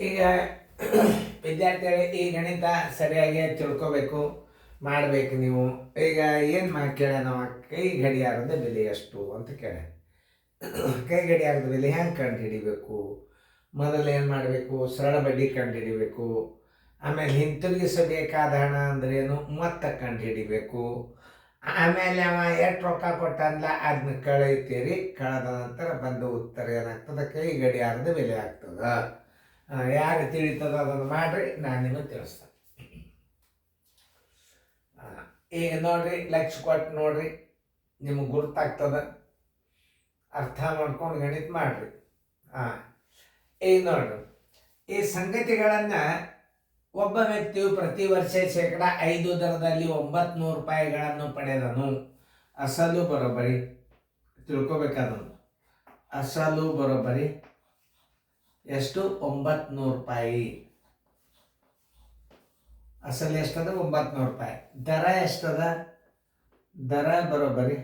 ಈಗ ವಿದ್ಯಾರ್ಥಿಗಳು ಈ ಗಣಿತ ಸರಿಯಾಗಿ ತಿಳ್ಕೊಬೇಕು ಮಾಡಬೇಕು. ನೀವು ಈಗ ಏನು ಕೇಳ್ಯಾನ, ಕೈ ಗಡಿಯಾರದ ಬೆಲೆ ಎಷ್ಟು ಅಂತ ಕೇಳ. ಕೈ ಗಡಿಯಾರದ ಬೆಲೆ ಹೆಂಗೆ ಕಂಡು ಹಿಡಿಬೇಕು? ಮೊದಲು ಏನು ಮಾಡಬೇಕು? ಸರಳ ಬಡ್ಡಿ ಕಂಡು ಹಿಡಿಬೇಕು. ಆಮೇಲೆ ಹಿಂತಿರುಗಿಸಬೇಕಾದ ಹಣ ಅಂದ್ರೇನು ಮೊತ್ತ ಕಂಡು ಹಿಡಿಬೇಕು. ಆಮೇಲೆ ಅವ ಎಷ್ಟು ರೊಕ್ಕ ಕೊಟ್ಟಂದ್ಲ ಅದನ್ನ ಕಳೀತೀರಿ. ಕಳೆದ ನಂತರ ಬಂದ ಉತ್ತರ ಏನಾಗ್ತದೆ? ಕೈ ಗಡಿಯಾರದ ಬೆಲೆ ಆಗ್ತದೆ. ಯಾರು ತಿಳಿತದ ಅದನ್ನು ಮಾಡ್ರಿ, ನಾನು ನಿಮಗೆ ತಿಳಿಸ್ತೇನೆ. ಈಗ ನೋಡ್ರಿ, ಲಕ್ಷ ಕೊಟ್ಟು ನೋಡ್ರಿ, ನಿಮಗೆ ಗುರ್ತಾಗ್ತದ. ಅರ್ಥ ಮಾಡ್ಕೊಂಡು ಗಣಿತ ಮಾಡ್ರಿ. ಈಗ ನೋಡ್ರಿ, ಈ ಸಂಗತಿಗಳನ್ನು ಒಬ್ಬ ವ್ಯಕ್ತಿಯು ಪ್ರತಿ ವರ್ಷ 5% ದರದಲ್ಲಿ 900 ರೂಪಾಯಿಗಳನ್ನು ಪಡೆದನು. ಅಸಲು ಬರೋಬ್ಬರಿ ತಿಳ್ಕೊಬೇಕಾದನು. ಅಸಲು ಬರೋಬ್ಬರಿ ಎಷ್ಟು? 900 ರೂಪಾಯಿ. ಅಸಲು ಎಷ್ಟದ? 900 ರೂಪಾಯಿ. ದರ ಎಷ್ಟದ? ದರ ಬರೋಬ್ಬರಿ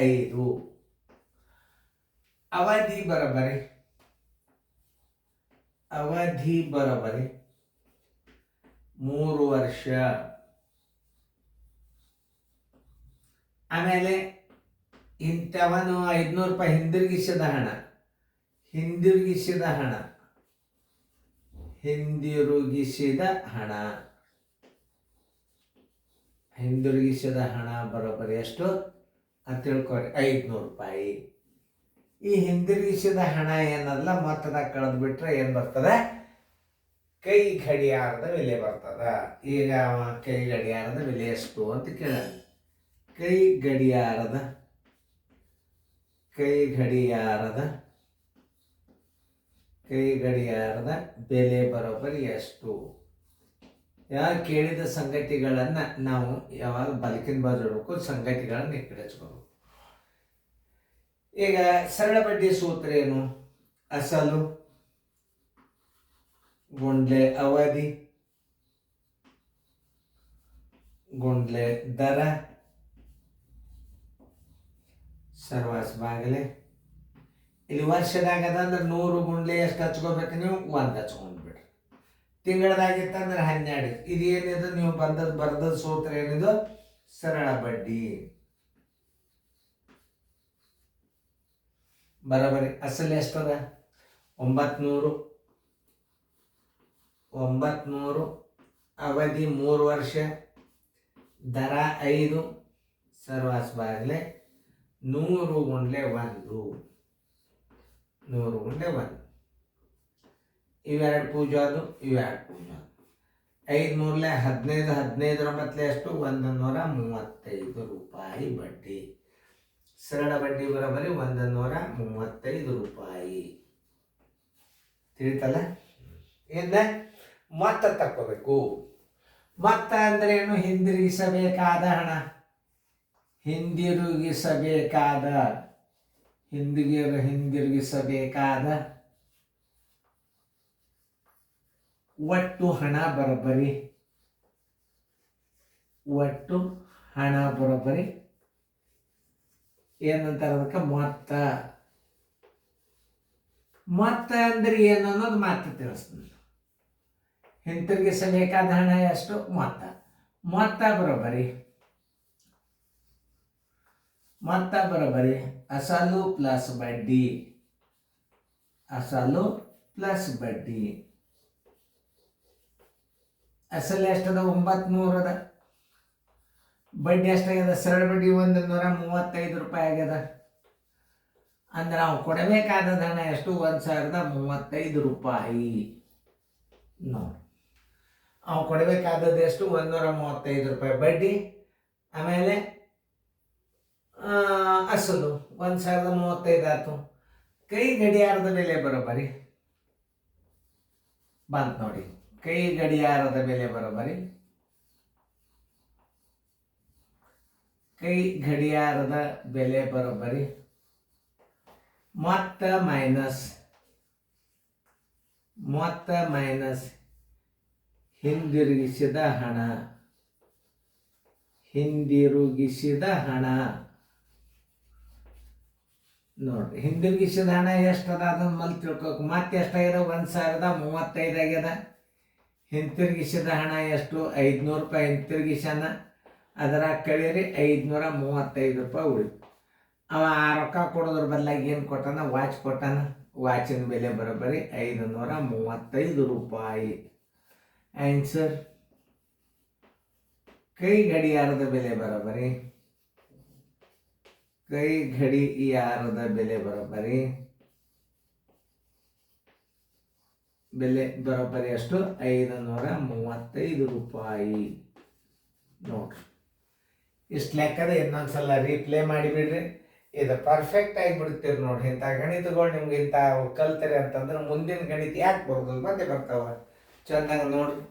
5%. ಅವಧಿ ಬರೋಬ್ಬರಿ 3 ವರ್ಷ. ಆಮೇಲೆ ಇಂಥವನು 500 ರೂಪಾಯಿ ಹಿಂದಿರುಗಿಸಿದ ಹಣ ಬರೋಬ್ಬರಿ ಎಷ್ಟು ಅಂತ ತಿಳ್ಕೊರಿ? 500 ರೂಪಾಯಿ. ಈ ಹಿಂದಿರುಗಿಸಿದ ಹಣ ಏನಲ್ಲ, ಮೊತ್ತದಾಗ ಕಳೆದು ಬಿಟ್ರೆ ಏನು ಬರ್ತದೆ? ಕೈ ಗಡಿಯಾರದ ಬೆಲೆ ಬರ್ತದ. ಈಗ ಕೈ ಗಡಿಯಾರದ ಬೆಲೆ ಎಷ್ಟು ಅಂತ ಕೇಳ. ಕೈ ಗಡಿಯಾರದ ಬೆಲೆ ಬರೋಬ್ಬರಿ ಎಷ್ಟು? ಯಾರು ಕೇಳಿದ ಸಂಗತಿಗಳನ್ನು ನಾವು ಯಾವಾಗ ಬಲಕಿನ ಬಾಜು ಇಡಬೇಕು, ಸಂಗತಿಗಳನ್ನು ಈ ಕಡೆ ಹಚ್ಕೋಬೇಕು. ಈಗ ಸರಳ ಬಡ್ಡಿ ಸೂತ್ರ ಏನು? ಅಸಲು ಗುಂಡ್ಲೆ ಅವಧಿ ಗುಂಡ್ಲೆ ದರ ಸರ್ವಾಸ್ ಬಾಗಲೆ. ಇಲ್ಲಿ ವರ್ಷದಾಗದ ಅಂದ್ರೆ 100 ಗುಂಡ್ಲೆ ಎಷ್ಟು ಹಚ್ಕೋಬೇಕು? ನೀವು 1 ಹಚ್ಕೊಂಡ್ಬಿಡ್ರಿ. ತಿಂಗಳದಾಗಿತ್ತಂದ್ರೆ 12. ಇದೇನಿದು? ನೀವು ಬರೆದ ಸೂತ್ರ ಏನಿದು? ಸರಳ ಬಡ್ಡಿ. ಬರೋಬರಿ. ಅಸಲು ಎಷ್ಟದ? 900. ಅವಧಿ 3 ವರ್ಷ. ದರ 5. ಸರ್ವಾಸ್ ಬಾಗಲೆ 100 ಗುಂಡ್ಲೆ 1. ಇವೆರಡು ಪೂಜೆ ಅದು, ಇವೆರಡು ಪೂಜೆ. 5 3 15. 15 9 ಎಷ್ಟು? 135 ರೂಪಾಯಿ ಬಡ್ಡಿ. ಸರಳ ಬಡ್ಡಿ ಬರೋಬರಿ 135 ರೂಪಾಯಿ. ತಿಳಿತಲ್ಲ? ಇನ್ನು ಮೊತ್ತ ತಕ್ಕೋಬೇಕು. ಮೊತ್ತ ಅಂದ್ರೆ ಏನು? ಹಿಂದಿರುಗಿಸಬೇಕಾದ ಹಣ. ಹಿಂದಿರುಗಿಸಬೇಕಾದ ಒಟ್ಟು ಹಣ ಬರೋಬ್ಬರಿ ಏನಂತಾರೆ ಅದಕ್ಕೆ? ಮೊತ್ತ ಅಂದ್ರೆ ಏನು ಅನ್ನೋದು ಮಾತ್ರ ತಿಳಿಸ್ತೀನಿ. ಹಿಂತಿರುಗಿಸಬೇಕಾದ ಹಣ ಎಷ್ಟು? ಮೊತ್ತ ಬರೋಬ್ಬರಿ ಅಸಲು ಪ್ಲಸ್ ಬಡ್ಡಿ. ಅಸಲು ಎಷ್ಟದ? 900 ಅದ. ಬಡ್ಡಿ ಎಷ್ಟಾಗ್ಯದ? ಸರಳ ಬಡ್ಡಿ 135 ರೂಪಾಯಿ ಆಗ್ಯದ. ಅಂದ್ರೆ ನಾವು ಕೊಡಬೇಕಾದ ಹಣ ಎಷ್ಟು? 1035 ರೂಪಾಯಿ. ನೋಡಿ, ನಾವು ಕೊಡಬೇಕಾದದ್ದು ಎಷ್ಟು? 135 ರೂಪಾಯಿ ಬಡ್ಡಿ. ಆಮೇಲೆ ಅಸಲು 1035 ಆಯ್ತು. ಕೈ ಗಡಿಯಾರದ ಬೆಲೆ ಬರೋಬ್ಬರಿ ಬಂತು ನೋಡಿ. ಕೈ ಗಡಿಯಾರದ ಬೆಲೆ ಬರೋಬ್ಬರಿ ಮೊತ್ತ ಮೈನಸ್ ಹಿಂದಿರುಗಿಸಿದ ಹಣ ನೋಡ್ರಿ ಹಿಂದಿರುಗಿಸಿದ ಹಣ ಎಷ್ಟದ ಅದನ್ನ ಮಲ್ ತಿಳ್ಕೊಬೇಕು. ಮತ್ತೆ ಎಷ್ಟಾಗ್ಯದ? 1035 ಆಗ್ಯದ. ಹಿಂತಿರುಗಿಸಿದ ಹಣ ಎಷ್ಟು? 500 ರೂಪಾಯಿ ಹಿಂತಿರುಗಿಸ್ಯಾನ. ಅದರ ಕಳೀರಿ 535 ರೂಪಾಯಿ ಉಳಿತು. ಅವ ಆ ರೊಕ್ಕ ಕೊಡೋದ್ರ ಬದಲಾಗಿ ಏನು ಕೊಟ್ಟಾನ? ವಾಚ್ ಕೊಟ್ಟಾನ. ವಾಚಿನ ಬೆಲೆ ಬರೋಬ್ಬರಿ 535 ರೂಪಾಯಿ. ಆನ್ಸರ್. ಕೈ ಗಡಿಯಾರದ ಬೆಲೆ ಬರೋಬ್ಬರಿ ಬೆಲೆ ಬರೋಬ್ಬರಿ ಎಷ್ಟು? 535 ರೂಪಾಯಿ. ನೋಡ್ರಿ ಇಷ್ಟು ಲೆಕ್ಕದ ಇನ್ನೊಂದ್ಸಲ ರೀಪ್ಲೇ ಮಾಡಿಬಿಡ್ರಿ. ಇದು ಪರ್ಫೆಕ್ಟ್ ಆಗಿಬಿಡ್ತೀರಿ ನೋಡ್ರಿ. ಇಂಥ ಗಣಿತಗಳು ನಿಮ್ಗೆ ಇಂಥ ಕಲ್ತರಿ ಅಂತಂದ್ರೆ ಮುಂದಿನ ಗಣಿತ ಯಾಕೆ ಬರೋದು? ಮತ್ತೆ ಬರ್ತಾವ ಚಂದಾಗ ನೋಡ್ರಿ.